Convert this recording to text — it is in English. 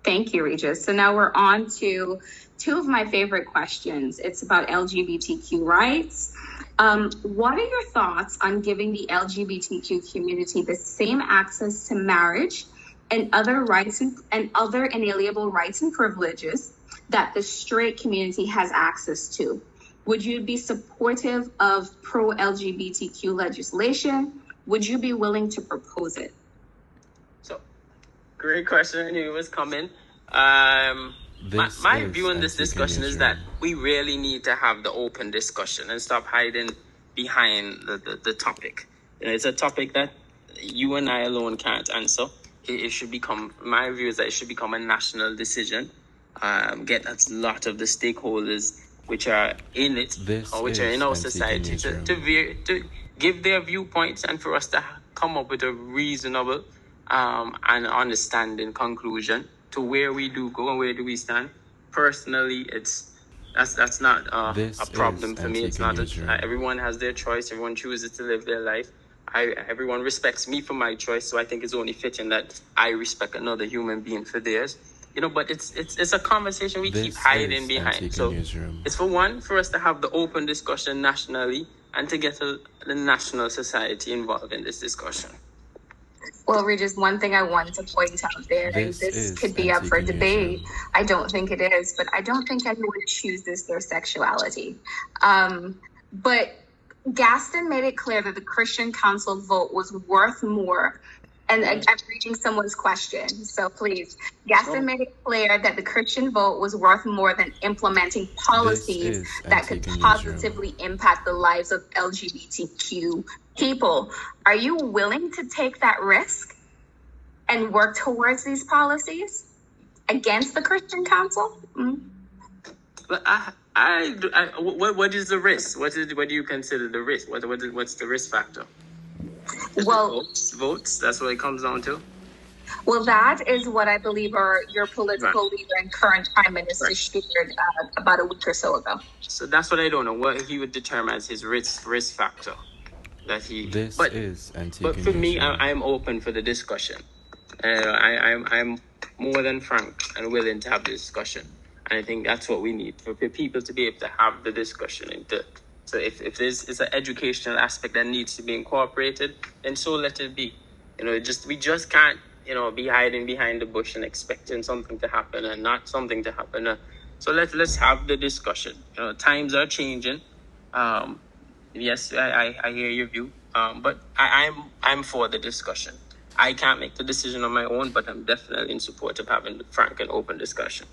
Thank you, Regis. So now we're on to two of my favorite questions. It's about LGBTQ rights. What are your thoughts on giving the LGBTQ community the same access to marriage and other rights and other inalienable rights and privileges that the straight community has access to? Would you be supportive of pro-LGBTQ legislation? Would you be willing to propose it? So, great question. I knew it was coming. My view on this discussion is that we really need to have the open discussion and stop hiding behind the topic. It's a topic that you and I alone can't answer. It should become, my view is that it should become a national decision. Get a lot of the stakeholders which are in it, or which are in our society, to give their viewpoints, and for us to come up with a reasonable and understanding conclusion to where we do go and where do we stand. Personally, that's not a problem for me. It's not everyone has their choice. Everyone chooses to live their life. Everyone respects me for my choice, so I think it's only fitting that I respect another human being for theirs. But it's a conversation we keep hiding behind. So it's for us to have the open discussion nationally and to get the national society involved in this discussion. Well, Regis, one thing I wanted to point out there, and this could be up for debate. I don't think it is, but I don't think anyone chooses their sexuality. But Gaston made it clear that the Christian Council vote was worth more. And I'm reading someone's question, so please. Gaston made it clear that the Christian vote was worth more than implementing policies that could positively impact the lives of LGBTQ people. Are you willing to take that risk and work towards these policies against the Christian Council? Mm-hmm. But what is the risk? What do you consider the risk? What's the risk factor? Well, votes. That's what it comes down to. Well, that is what I believe your political leader and current prime minister shared about a week or so ago. So that's what I don't know. What he would determine as his risk factor. But for me, I'm open for the discussion. I'm more than frank and willing to have the discussion. And I think that's what we need, for people to be able to have the discussion. So if there's an educational aspect that needs to be incorporated, then so let it be. We just can't, be hiding behind the bush and expecting something to happen and not something to happen. So let's have the discussion. Times are changing. Yes, I hear your view. But I'm for the discussion. I can't make the decision on my own, but I'm definitely in support of having the frank and open discussion.